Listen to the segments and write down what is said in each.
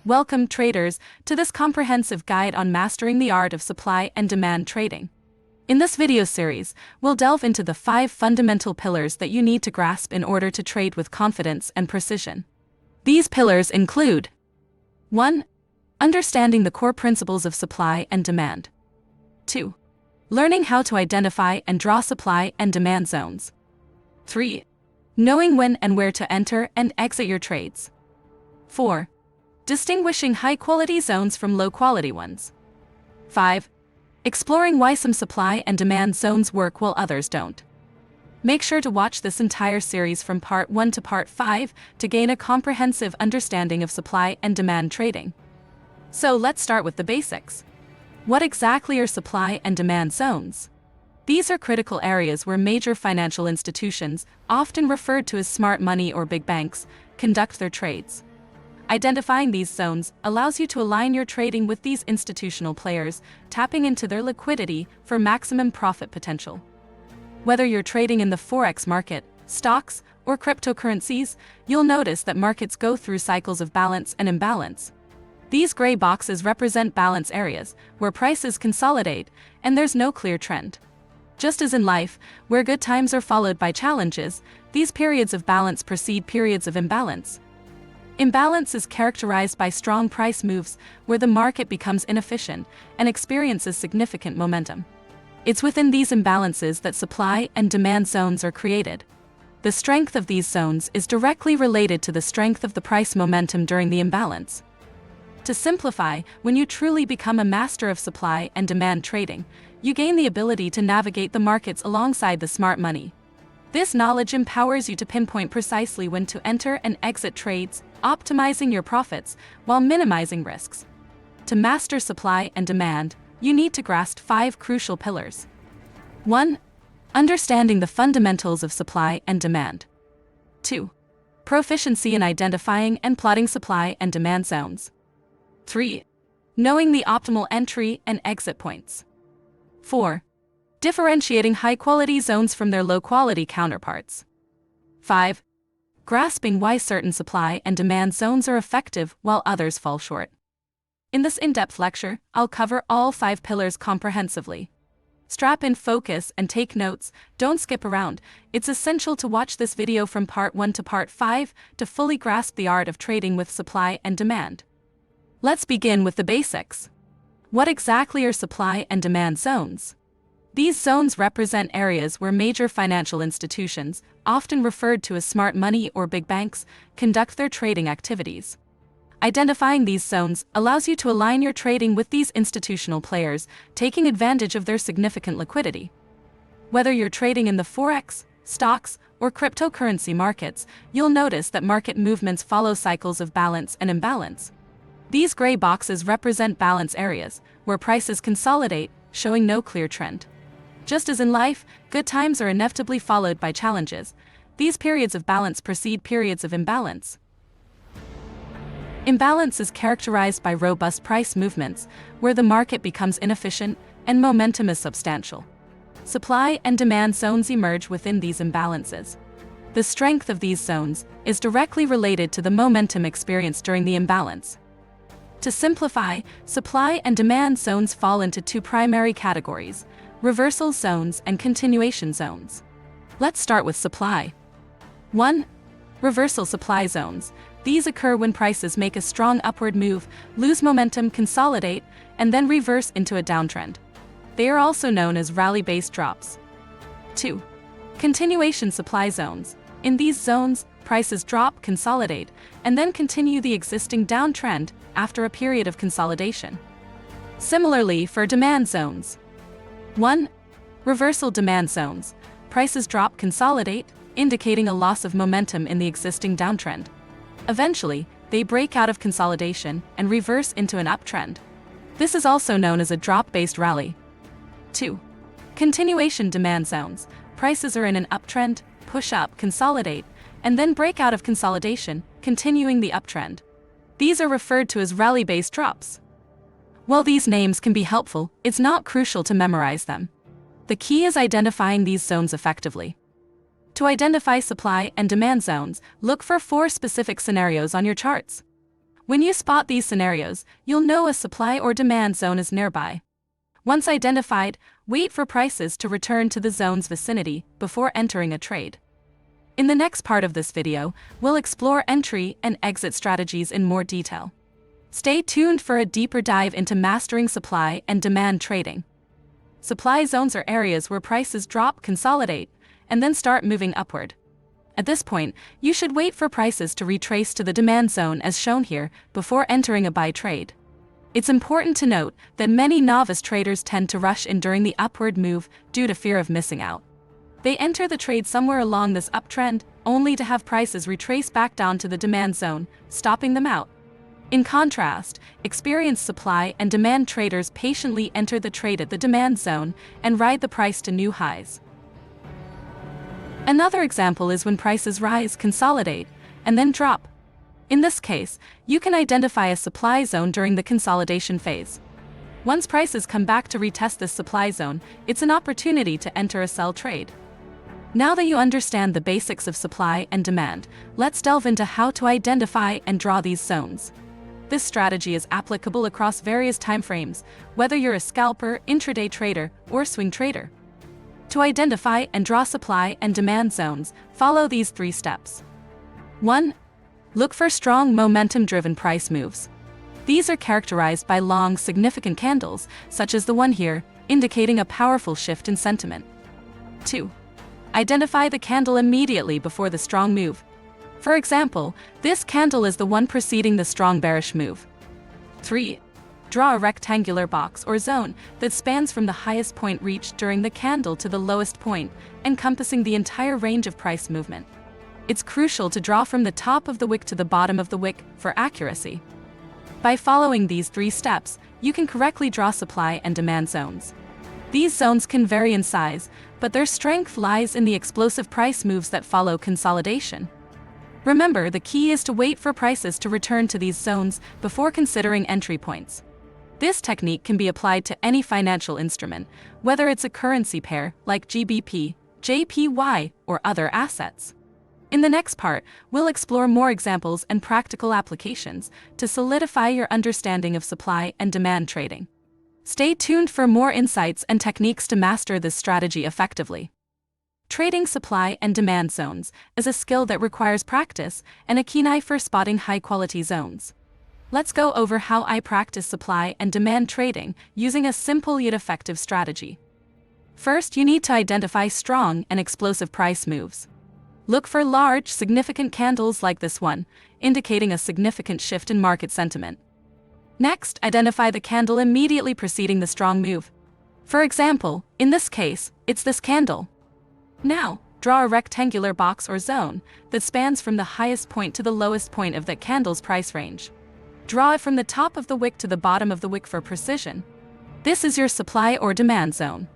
Welcome, traders, to this comprehensive guide on mastering the art of supply and demand trading. In this video series, we'll delve into the 5 fundamental pillars that you need to grasp in order to trade with confidence and precision. These pillars include 1. Understanding the core principles of supply and demand. 2. Learning how to identify and draw supply and demand zones. 3. Knowing when and where to enter and exit your trades. 4. Distinguishing high-quality zones from low-quality ones. 5. Exploring why some supply and demand zones work while others don't. Make sure to watch this entire series from Part 1 to Part 5 to gain a comprehensive understanding of supply and demand trading. So let's start with the basics. What exactly are supply and demand zones? These are critical areas where major financial institutions, often referred to as smart money or big banks, conduct their trades. Identifying these zones allows you to align your trading with these institutional players, tapping into their liquidity for maximum profit potential. Whether you're trading in the forex market, stocks, or cryptocurrencies, you'll notice that markets go through cycles of balance and imbalance. These gray boxes represent balance areas, where prices consolidate, and there's no clear trend. Just as in life, where good times are followed by challenges, these periods of balance precede periods of imbalance. Imbalance is characterized by strong price moves, where the market becomes inefficient and experiences significant momentum. It's within these imbalances that supply and demand zones are created. The strength of these zones is directly related to the strength of the price momentum during the imbalance. To simplify, when you truly become a master of supply and demand trading, you gain the ability to navigate the markets alongside the smart money. This knowledge empowers you to pinpoint precisely when to enter and exit trades, optimizing your profits while minimizing risks. To master supply and demand, you need to grasp 5 crucial pillars. 1. Understanding the fundamentals of supply and demand. 2. Proficiency in identifying and plotting supply and demand zones. 3. Knowing the optimal entry and exit points. 4. Differentiating high-quality zones from their low-quality counterparts. 5. Grasping why certain supply and demand zones are effective while others fall short. In this in-depth lecture, I'll cover all 5 pillars comprehensively. Strap in, focus, and take notes. Don't skip around. It's essential to watch this video from Part 1 to Part 5 to fully grasp the art of trading with supply and demand. Let's begin with the basics. What exactly are supply and demand zones? These zones represent areas where major financial institutions, often referred to as smart money or big banks, conduct their trading activities. Identifying these zones allows you to align your trading with these institutional players, taking advantage of their significant liquidity. Whether you're trading in the forex, stocks, or cryptocurrency markets, you'll notice that market movements follow cycles of balance and imbalance. These gray boxes represent balance areas, where prices consolidate, showing no clear trend. Just as in life, good times are inevitably followed by challenges. These periods of balance precede periods of imbalance. Imbalance is characterized by robust price movements, where the market becomes inefficient and momentum is substantial. Supply and demand zones emerge within these imbalances. The strength of these zones is directly related to the momentum experienced during the imbalance. To simplify, supply and demand zones fall into 2 primary categories: reversal zones and continuation zones. Let's start with supply. 1. Reversal supply zones. These occur when prices make a strong upward move, lose momentum, consolidate, and then reverse into a downtrend. They are also known as rally-based drops. 2. Continuation supply zones. In these zones, prices drop, consolidate, and then continue the existing downtrend after a period of consolidation. Similarly for demand zones. 1. Reversal demand zones. Prices drop, consolidate, indicating a loss of momentum in the existing downtrend. Eventually, they break out of consolidation and reverse into an uptrend. This is also known as a drop-based rally. 2. Continuation demand zones. Prices are in an uptrend, push up, consolidate, and then break out of consolidation, continuing the uptrend. These are referred to as rally-based drops. While these names can be helpful, it's not crucial to memorize them. The key is identifying these zones effectively. To identify supply and demand zones, look for 4 specific scenarios on your charts. When you spot these scenarios, you'll know a supply or demand zone is nearby. Once identified, wait for prices to return to the zone's vicinity before entering a trade. In the next part of this video, we'll explore entry and exit strategies in more detail. Stay tuned for a deeper dive into mastering supply and demand trading. Supply zones are areas where prices drop, consolidate, and then start moving upward. At this point, you should wait for prices to retrace to the demand zone as shown here before entering a buy trade. It's important to note that many novice traders tend to rush in during the upward move due to fear of missing out. They enter the trade somewhere along this uptrend, only to have prices retrace back down to the demand zone, stopping them out. In contrast, experienced supply and demand traders patiently enter the trade at the demand zone and ride the price to new highs. Another example is when prices rise, consolidate, and then drop. In this case, you can identify a supply zone during the consolidation phase. Once prices come back to retest this supply zone, it's an opportunity to enter a sell trade. Now that you understand the basics of supply and demand, let's delve into how to identify and draw these zones. This strategy is applicable across various timeframes, whether you're a scalper, intraday trader, or swing trader. To identify and draw supply and demand zones, follow these 3 steps. 1. Look for strong momentum-driven price moves. These are characterized by long, significant candles, such as the one here, indicating a powerful shift in sentiment. 2. Identify the candle immediately before the strong move. For example, this candle is the one preceding the strong bearish move. 3. Draw a rectangular box or zone that spans from the highest point reached during the candle to the lowest point, encompassing the entire range of price movement. It's crucial to draw from the top of the wick to the bottom of the wick for accuracy. By following these 3 steps, you can correctly draw supply and demand zones. These zones can vary in size, but their strength lies in the explosive price moves that follow consolidation. Remember, the key is to wait for prices to return to these zones before considering entry points. This technique can be applied to any financial instrument, whether it's a currency pair like GBP, JPY, or other assets. In the next part, we'll explore more examples and practical applications to solidify your understanding of supply and demand trading. Stay tuned for more insights and techniques to master this strategy effectively. Trading supply and demand zones is a skill that requires practice and a keen eye for spotting high-quality zones. Let's go over how I practice supply and demand trading using a simple yet effective strategy. First, you need to identify strong and explosive price moves. Look for large, significant candles like this one, indicating a significant shift in market sentiment. Next, identify the candle immediately preceding the strong move. For example, in this case, it's this candle. Now, draw a rectangular box or zone that spans from the highest point to the lowest point of that candle's price range. Draw it from the top of the wick to the bottom of the wick for precision. This is your supply or demand zone.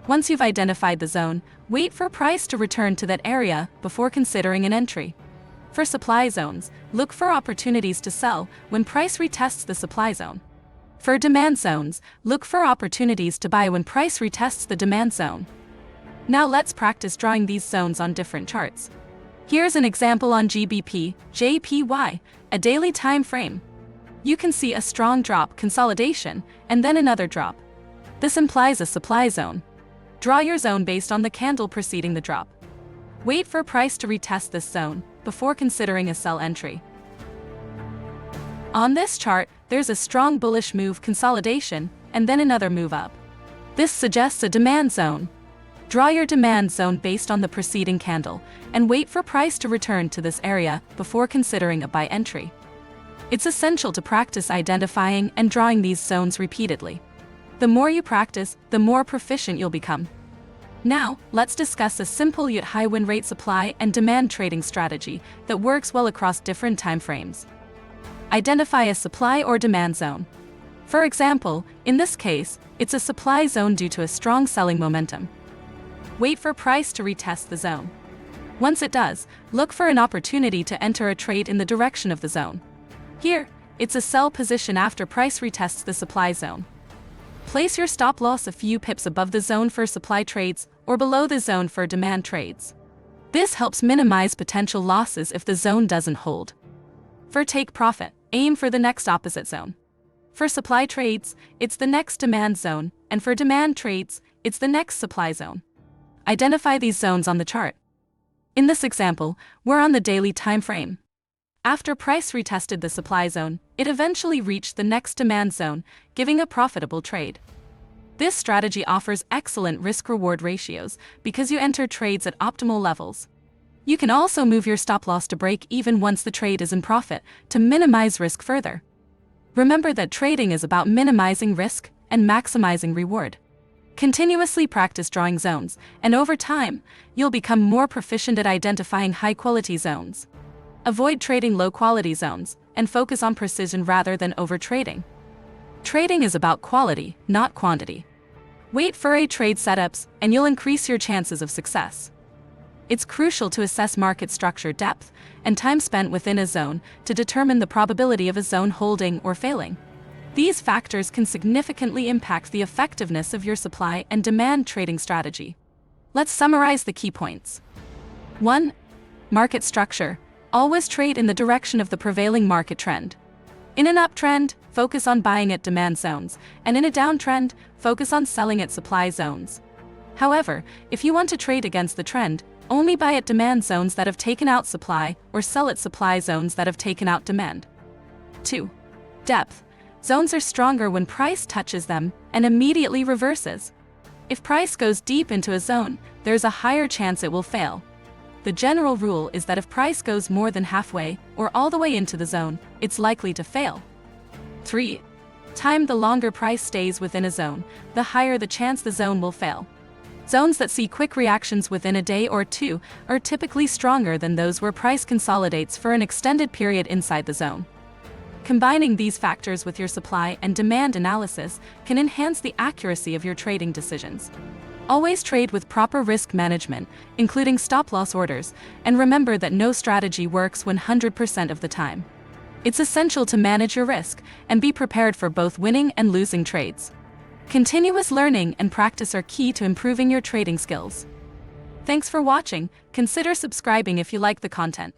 Once you've identified the zone, wait for price to return to that area before considering an entry. For supply zones, look for opportunities to sell when price retests the supply zone. For demand zones, look for opportunities to buy when price retests the demand zone. Now let's practice drawing these zones on different charts. Here's an example on GBP, JPY, a daily time frame. You can see a strong drop, consolidation, and then another drop. This implies a supply zone. Draw your zone based on the candle preceding the drop. Wait for price to retest this zone before considering a sell entry. On this chart, there's a strong bullish move, consolidation, and then another move up. This suggests a demand zone. Draw your demand zone based on the preceding candle and wait for price to return to this area before considering a buy entry. It's essential to practice identifying and drawing these zones repeatedly. The more you practice, the more proficient you'll become. Now, let's discuss a simple yet high win rate supply and demand trading strategy that works well across different time frames. Identify a supply or demand zone. For example, in this case, it's a supply zone due to a strong selling momentum. Wait for price to retest the zone. Once it does, look for an opportunity to enter a trade in the direction of the zone. Here, it's a sell position after price retests the supply zone. Place your stop loss a few pips above the zone for supply trades or below the zone for demand trades. This helps minimize potential losses if the zone doesn't hold. For take profit, aim for the next opposite zone. For supply trades, it's the next demand zone, and for demand trades, it's the next supply zone. Identify these zones on the chart. In this example, we're on the daily time frame. After price retested the supply zone, it eventually reached the next demand zone, giving a profitable trade. This strategy offers excellent risk-reward ratios because you enter trades at optimal levels. You can also move your stop-loss to break even once the trade is in profit to minimize risk further. Remember that trading is about minimizing risk and maximizing reward. Continuously practice drawing zones, and over time, you'll become more proficient at identifying high-quality zones. Avoid trading low-quality zones, and focus on precision rather than over-trading. Trading is about quality, not quantity. Wait for A-trade setups, and you'll increase your chances of success. It's crucial to assess market structure depth and time spent within a zone to determine the probability of a zone holding or failing. These factors can significantly impact the effectiveness of your supply and demand trading strategy. Let's summarize the key points. 1. Market structure. Always trade in the direction of the prevailing market trend. In an uptrend, focus on buying at demand zones, and in a downtrend, focus on selling at supply zones. However, if you want to trade against the trend, only buy at demand zones that have taken out supply or sell at supply zones that have taken out demand. 2. Depth. Zones are stronger when price touches them and immediately reverses. If price goes deep into a zone, there's a higher chance it will fail. The general rule is that if price goes more than halfway or all the way into the zone, it's likely to fail. 3. Time. The longer price stays within a zone, the higher the chance the zone will fail. Zones that see quick reactions within a day or two are typically stronger than those where price consolidates for an extended period inside the zone. Combining these factors with your supply and demand analysis can enhance the accuracy of your trading decisions. Always trade with proper risk management, including stop-loss orders, and remember that no strategy works 100% of the time. It's essential to manage your risk and be prepared for both winning and losing trades. Continuous learning and practice are key to improving your trading skills. Thanks for watching. Consider subscribing if you like the content.